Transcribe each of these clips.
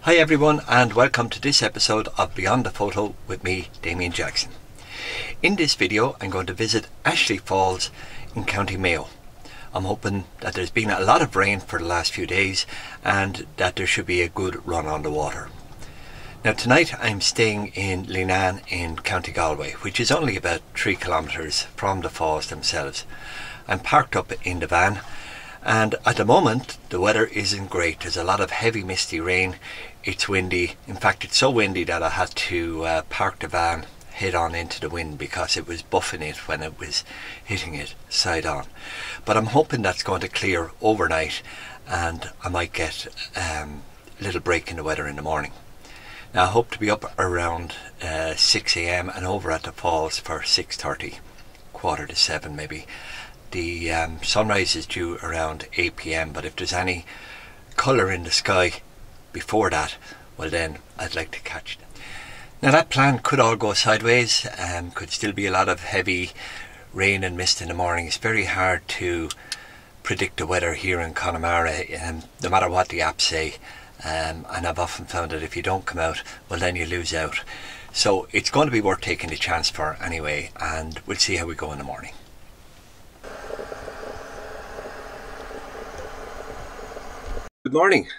Hi everyone, and welcome to this episode of Beyond the Photo with me, Damien Jackson. In this video I'm going to visit Aasleagh Falls in County Mayo. I'm hoping that there's been a lot of rain for the last few days and that there should be a good run on the water. Now tonight I'm staying in Leenane in County Galway, which is only about 3 kilometres from the falls themselves. I'm parked up in the van, and at the moment the weather isn't great. There's a lot of heavy misty rain. It's windy. In fact, it's so windy that I had to park the van head on into the wind because it was buffing it when it was hitting it side on. But I'm hoping that's going to clear overnight and I might get a little break in the weather in the morning. Now I hope to be up around 6 AM and over at the falls for 6:30, 6:45 maybe. The sunrise is due around 8 PM, but if there's any colour in the sky before that, well then I'd like to catch them. Now that plan could all go sideways, could still be a lot of heavy rain and mist in the morning. It's very hard to predict the weather here in Connemara, no matter what the apps say, and I've often found that if you don't come out, well then you lose out. So it's going to be worth taking the chance for anyway, and we'll see how we go in the morning. Good morning.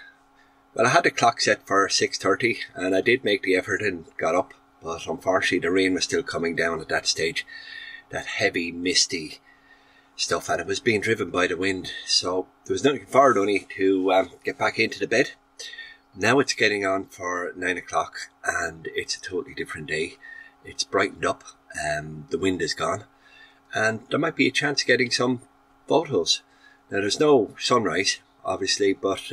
Well, I had the clock set for 6:30 and I did make the effort and got up, but unfortunately the rain was still coming down at that stage, that heavy misty stuff, and it was being driven by the wind, so there was nothing for it only to get back into the bed. Now it's getting on for 9 o'clock and it's a totally different day. It's brightened up, the wind is gone, and there might be a chance of getting some photos. Now there's no sunrise obviously, but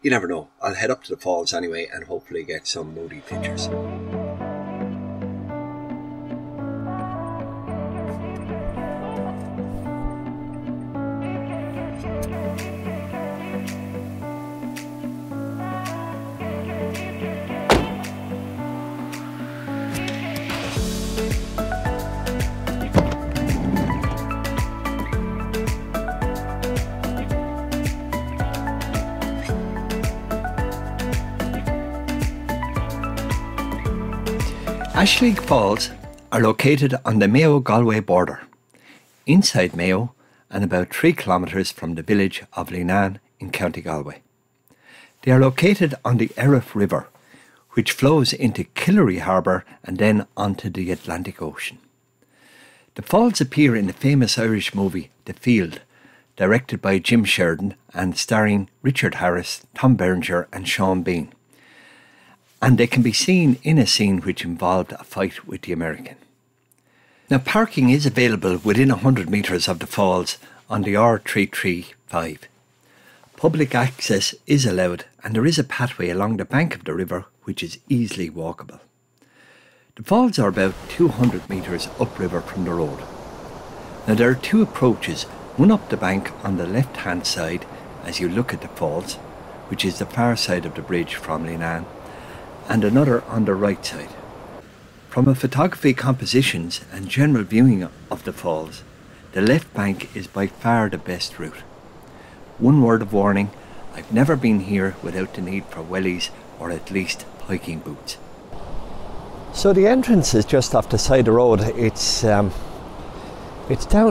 you never know. I'll head up to the falls anyway and hopefully get some moody pictures. Aasleagh Falls are located on the Mayo-Galway border, inside Mayo and about 3 kilometres from the village of Leenane in County Galway. They are located on the Erith River, which flows into Killary Harbour and then onto the Atlantic Ocean. The falls appear in the famous Irish movie The Field, directed by Jim Sheridan and starring Richard Harris, Tom Berenger and Sean Bean. And they can be seen in a scene which involved a fight with the American. Now parking is available within 100 metres of the falls on the R335. Public access is allowed and there is a pathway along the bank of the river which is easily walkable. The falls are about 200 metres upriver from the road. Now there are two approaches, one up the bank on the left hand side as you look at the falls, which is the far side of the bridge from Leenane, and another on the right side. From a photography compositions and general viewing of the falls, the left bank is by far the best route. One word of warning, I've never been here without the need for wellies or at least hiking boots. So the entrance is just off the side of the road. It's down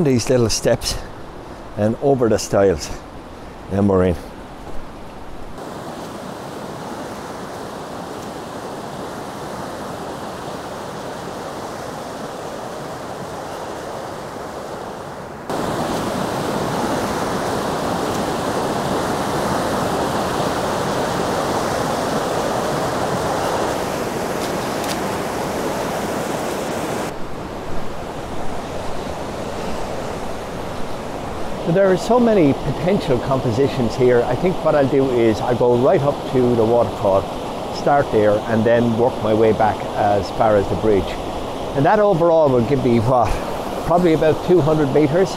these little steps and over the stiles, and we're in. There are so many potential compositions here. I think what I'll do is I'll go right up to the waterfall, start there and then work my way back as far as the bridge. And that overall will give me what, probably about 200 metres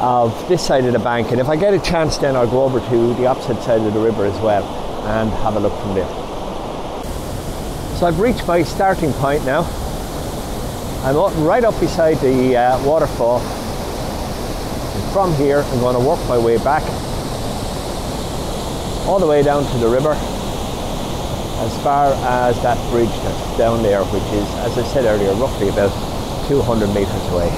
of this side of the bank, and if I get a chance then I'll go over to the opposite side of the river as well and have a look from there. So I've reached my starting point now. I'm right up beside the waterfall. From here I'm going to work my way back all the way down to the river as far as that bridge that's down there, which is, as I said earlier, roughly about 200 metres away.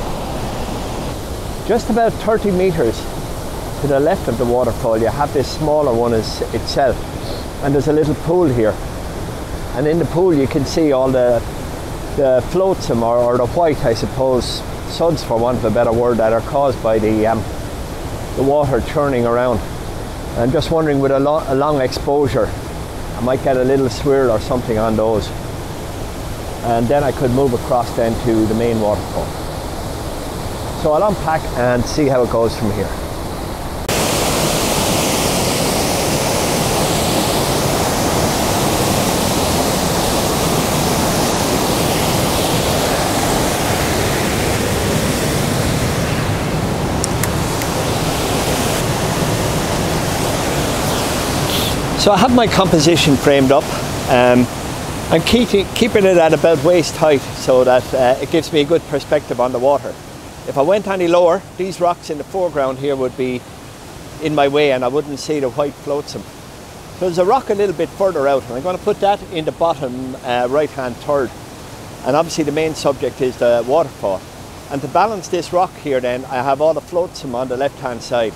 Just about 30 metres to the left of the waterfall, you have this smaller one itself, and there's a little pool here. And in the pool you can see all the flotsam, or the white, I suppose, suds, for want of a better word, that are caused by the water churning around. And I'm just wondering, with a long exposure, I might get a little swirl or something on those. And then I could move across then to the main waterfall. So I'll unpack and see how it goes from here. So I have my composition framed up. I'm keeping it at about waist height so that it gives me a good perspective on the water. If I went any lower, these rocks in the foreground here would be in my way and I wouldn't see the white flotsam. So there's a rock a little bit further out, and I'm going to put that in the bottom right hand third. And obviously the main subject is the waterfall. And to balance this rock here then, I have all the flotsam on the left hand side.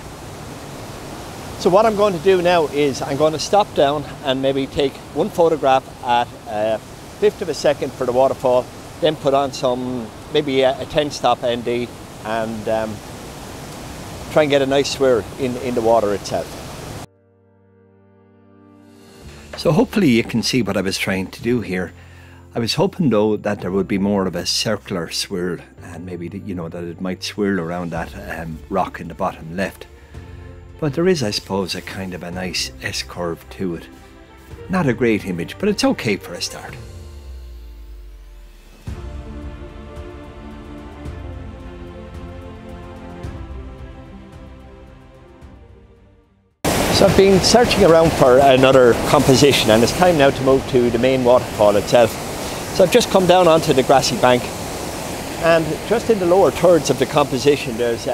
So what I'm going to do now is I'm going to stop down and maybe take one photograph at a fifth of a second for the waterfall, then put on some, maybe a 10 stop ND, and try and get a nice swirl in the water itself. So hopefully you can see what I was trying to do here. I was hoping though that there would be more of a circular swirl, and maybe that it might swirl around that rock in the bottom left. But there is, I suppose, a kind of a nice S-curve to it. Not a great image, but it's okay for a start. So I've been searching around for another composition, and it's time now to move to the main waterfall itself. So I've just come down onto the grassy bank, and just in the lower thirds of the composition there's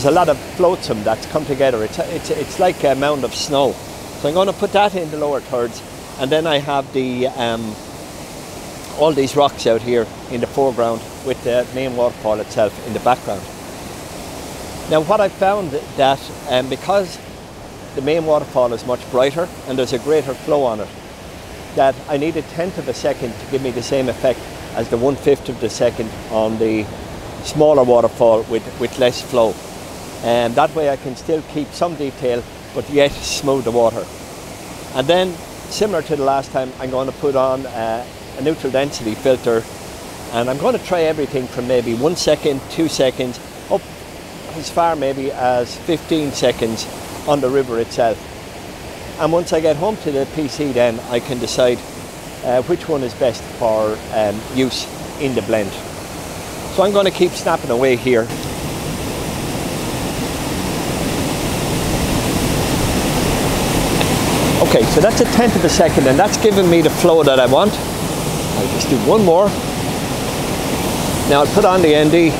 a lot of flotsam that's come together. It's like a mound of snow. So I'm going to put that in the lower thirds, and then I have all these rocks out here in the foreground with the main waterfall itself in the background. Now what I found that because the main waterfall is much brighter and there's a greater flow on it, that I need a tenth of a second to give me the same effect as the 1/5 of the second on the smaller waterfall with less flow. And that way I can still keep some detail but yet smooth the water. And then, similar to the last time, I'm going to put on a neutral density filter, and I'm going to try everything from maybe 1 second, 2 seconds, up as far maybe as 15 seconds on the river itself. And once I get home to the PC then I can decide which one is best for use in the blend. So I'm going to keep snapping away here. Okay, so that's a tenth of a second, and that's giving me the flow that I want. I'll just do one more. Now I'll put on the ND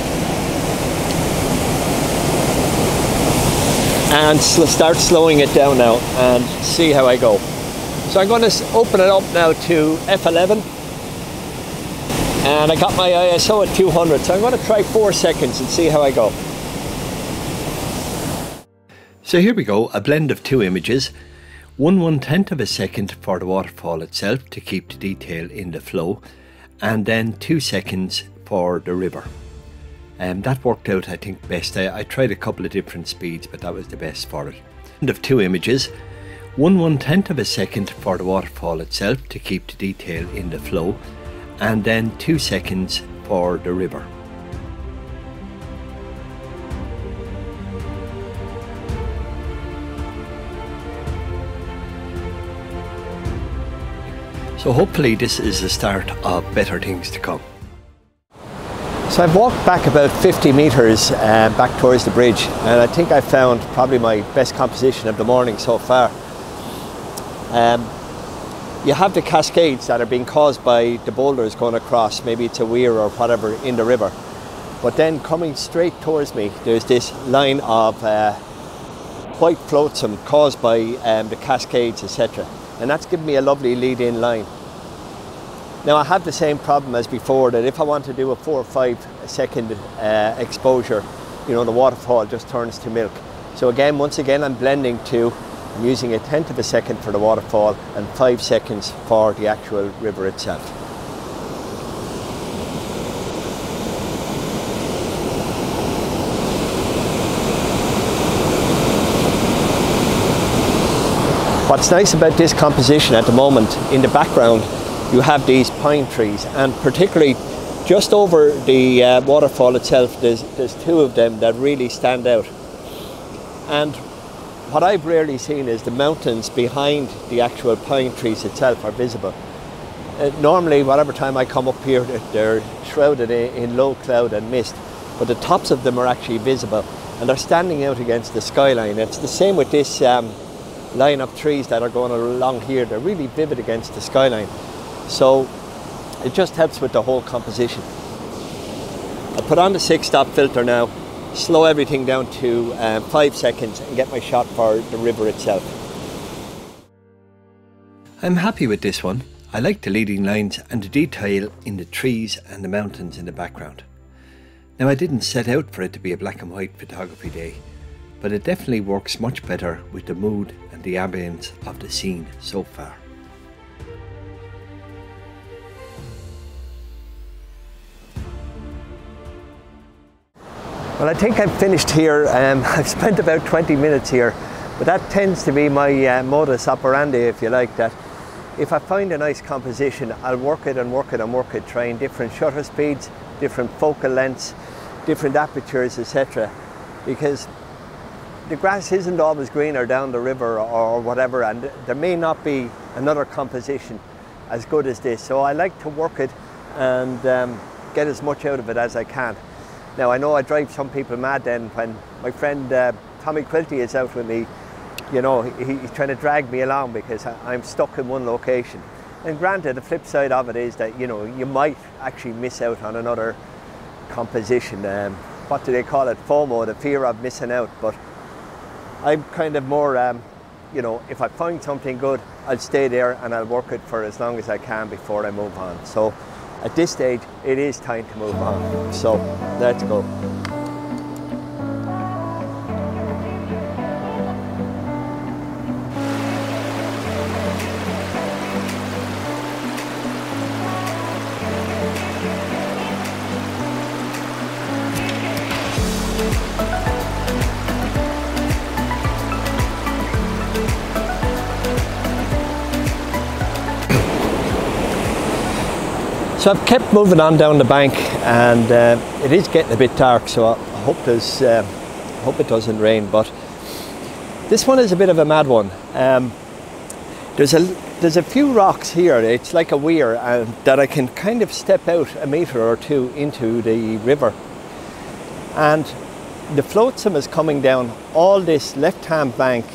and start slowing it down now and see how I go. So I'm going to open it up now to F11, and I got my ISO at 200, so I'm going to try 4 seconds and see how I go. So here we go, a blend of two images. 1/110 of a second for the waterfall itself to keep the detail in the flow, and then 2 seconds for the river. That worked out, I think, best. I tried a couple of different speeds, but that was the best for it. Blend of two images. 1/110 of a second for the waterfall itself to keep the detail in the flow, and then 2 seconds for the river. So hopefully this is the start of better things to come. So I've walked back about 50 metres back towards the bridge, and I think I found probably my best composition of the morning so far. You have the cascades that are being caused by the boulders going across, maybe it's a weir or whatever in the river. But then coming straight towards me, there's this line of white flotsam caused by the cascades, etc. And that's given me a lovely lead-in line. Now I have the same problem as before, that if I want to do a 4 or 5 second exposure, you know, the waterfall just turns to milk. So again, once again, I'm blending two. I'm using 1/10 of a second for the waterfall and 5 seconds for the actual river itself. What's nice about this composition at the moment, in the background you have these pine trees, and particularly just over the waterfall itself, there's two of them that really stand out. And what I've rarely seen is the mountains behind the actual pine trees itself are visible. Normally, whatever time I come up here, they're shrouded in low cloud and mist, but the tops of them are actually visible, and they're standing out against the skyline. It's the same with this line of trees that are going along here. They're really vivid against the skyline. So it just helps with the whole composition. I'll put on the 6-stop filter now, slow everything down to 5 seconds and get my shot for the river itself. I'm happy with this one. I like the leading lines and the detail in the trees and the mountains in the background. Now, I didn't set out for it to be a black and white photography day, but it definitely works much better with the mood and the ambience of the scene so far. Well, I think I've finished here. I've spent about 20 minutes here, but that tends to be my modus operandi, if you like, that if I find a nice composition, I'll work it and work it and work it, trying different shutter speeds, different focal lengths, different apertures, etc. Because the grass isn't always greener down the river or whatever, and there may not be another composition as good as this. So I like to work it and get as much out of it as I can. Now, I know I drive some people mad then when my friend Tommy Quilty is out with me. You know, he's trying to drag me along because I'm stuck in one location. And granted, the flip side of it is that, you know, you might actually miss out on another composition. What do they call it? FOMO, the fear of missing out. But I'm kind of more, you know, if I find something good, I'll stay there and I'll work it for as long as I can before I move on. So at this stage, it is time to move on. So let's go. So I've kept moving on down the bank, and it is getting a bit dark, so I hope it doesn't rain. But this one is a bit of a mad one. There's a few rocks here. It's like a weir, that I can kind of step out a metre or two into the river, and the flotsam is coming down all this left-hand bank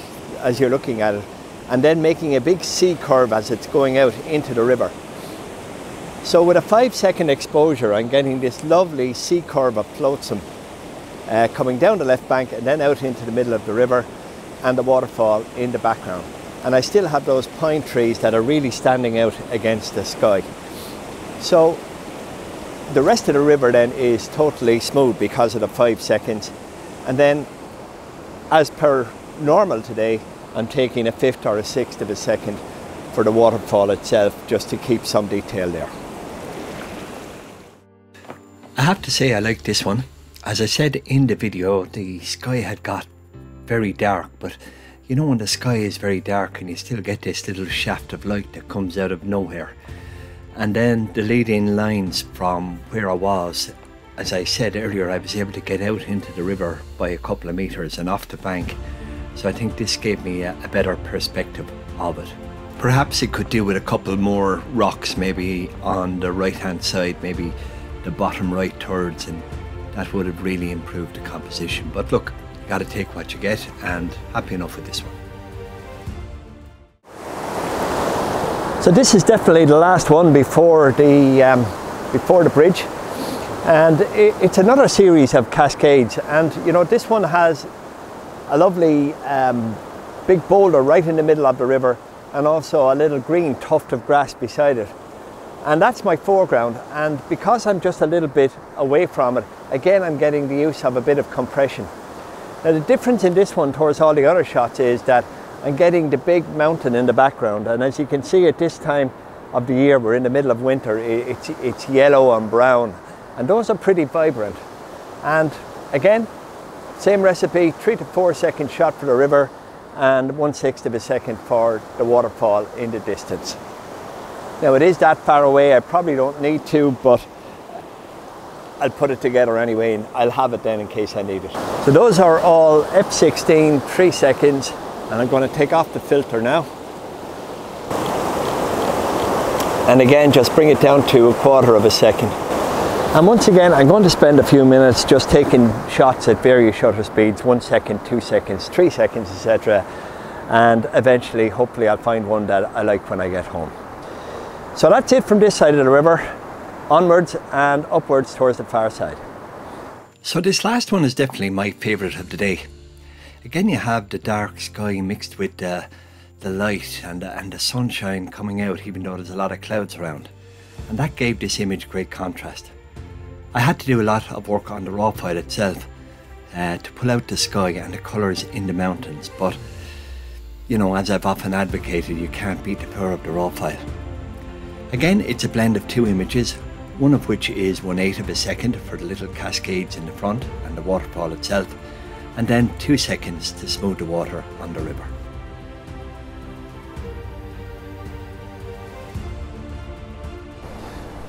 as you're looking at it, and then making a big C curve as it's going out into the river. So with a 5-second exposure, I'm getting this lovely C curve of flotsam coming down the left bank and then out into the middle of the river, and the waterfall in the background. And I still have those pine trees that are really standing out against the sky. So the rest of the river then is totally smooth because of the 5 seconds. And then, as per normal today, I'm taking a 1/5 or a 1/6 of a second for the waterfall itself, just to keep some detail there. I have to say I like this one. As I said in the video, the sky had got very dark, but you know when the sky is very dark and you still get this little shaft of light that comes out of nowhere. And then the leading lines from where I was, as I said earlier, I was able to get out into the river by a couple of meters and off the bank. So I think this gave me a better perspective of it. Perhaps it could do with a couple more rocks maybe on the right hand side, maybe the bottom right thirds, and that would have really improved the composition. But look, you got to take what you get, and happy enough with this one. So this is definitely the last one before the bridge, and it's another series of cascades. And you know, this one has a lovely big boulder right in the middle of the river, and also a little green tuft of grass beside it. And that's my foreground, and because I'm just a little bit away from it, again I'm getting the use of a bit of compression. Now the difference in this one towards all the other shots is that I'm getting the big mountain in the background, and as you can see at this time of the year, we're in the middle of winter, it's yellow and brown, and those are pretty vibrant. And again, same recipe, 3 to 4 second shot for the river and 1/6 of a second for the waterfall in the distance. Now it is that far away, I probably don't need to, but I'll put it together anyway and I'll have it then in case I need it. So those are all f/16, 3 seconds, and I'm going to take off the filter now. And again, just bring it down to 1/4 of a second. And once again, I'm going to spend a few minutes just taking shots at various shutter speeds, 1 second, 2 seconds, 3 seconds, etc. And eventually, hopefully I'll find one that I like when I get home. So that's it from this side of the river, onwards and upwards towards the far side. So this last one is definitely my favourite of the day. Again, you have the dark sky mixed with the light and the sunshine coming out, even though there's a lot of clouds around. And that gave this image great contrast. I had to do a lot of work on the raw file itself to pull out the sky and the colours in the mountains, but you know, as I've often advocated, you can't beat the power of the raw file. Again, it's a blend of 2 images, one of which is 1/8 of a second for the little cascades in the front and the waterfall itself, and then 2 seconds to smooth the water on the river.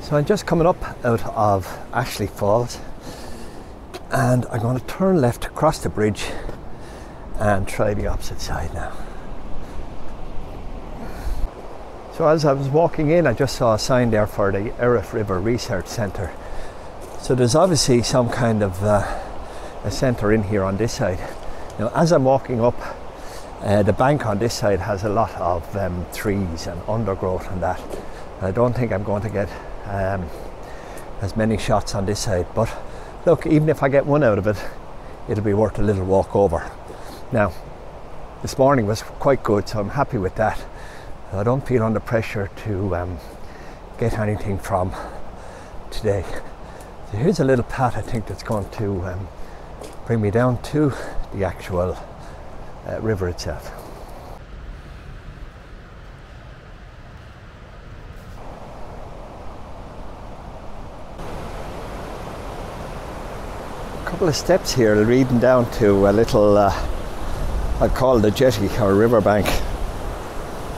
So I'm just coming up out of Aasleagh Falls, and I'm going to turn left across the bridge and try the opposite side now. So as I was walking in, I just saw a sign there for the Aasleagh River Research Centre. So there's obviously some kind of a centre in here on this side. Now as I'm walking up, the bank on this side has a lot of trees and undergrowth and that. I don't think I'm going to get as many shots on this side, but look, even if I get one out of it, it'll be worth a little walk over. Now this morning was quite good, so I'm happy with that. I don't feel under pressure to get anything from today. So here's a little path I think that's going to bring me down to the actual river itself. A couple of steps here leading down to a little, I'd call it a jetty or a riverbank,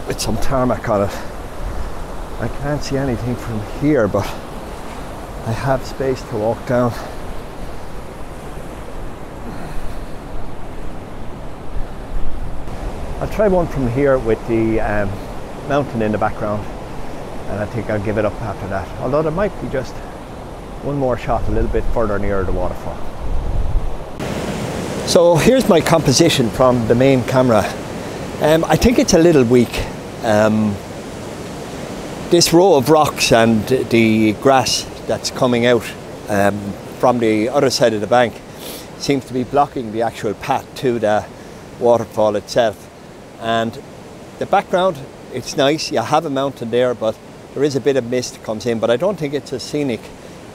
with some tarmac on it. I can't see anything from here, but I have space to walk down. I'll try one from here with the mountain in the background, and I think I'll give it up after that, although there might be just one more shot a little bit further near the waterfall. So here's my composition from the main camera. I think it's a little weak. This row of rocks and the grass that's coming out from the other side of the bank seems to be blocking the actual path to the waterfall itself. And the background, it's nice, you have a mountain there, but there is a bit of mist comes in, but I don't think it's as scenic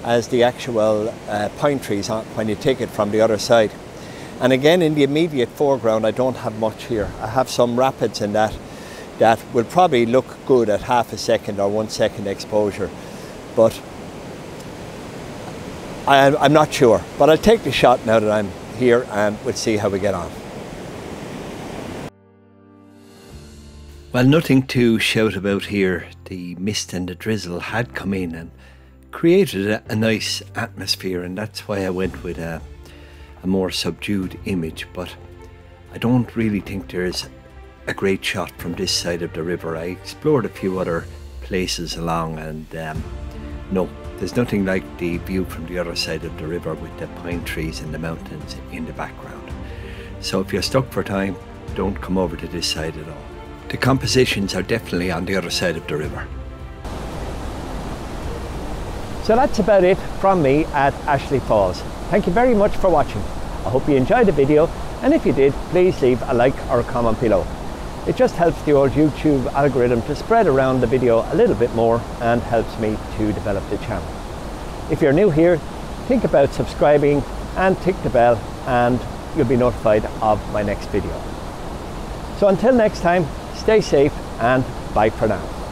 as the actual pine trees when you take it from the other side. And again, in the immediate foreground, I don't have much here. I have some rapids in that will probably look good at 1/2 a second or 1 second exposure, but I'm not sure. But I'll take the shot now that I'm here, and we'll see how we get on. Well, nothing to shout about here. The mist and the drizzle had come in and created a nice atmosphere, and that's why I went with a more subdued image. But I don't really think there's a great shot from this side of the river. I explored a few other places along, and no, there's nothing like the view from the other side of the river with the pine trees and the mountains in the background. So if you're stuck for time, don't come over to this side at all. The compositions are definitely on the other side of the river. So that's about it from me at Aasleagh Falls. Thank you very much for watching. I hope you enjoyed the video, And if you did, please leave a like or a comment below. It just helps the old YouTube algorithm to spread around the video a little bit more and helps me to develop the channel. If you're new here, think about subscribing and tick the bell and you'll be notified of my next video. So until next time, stay safe and bye for now.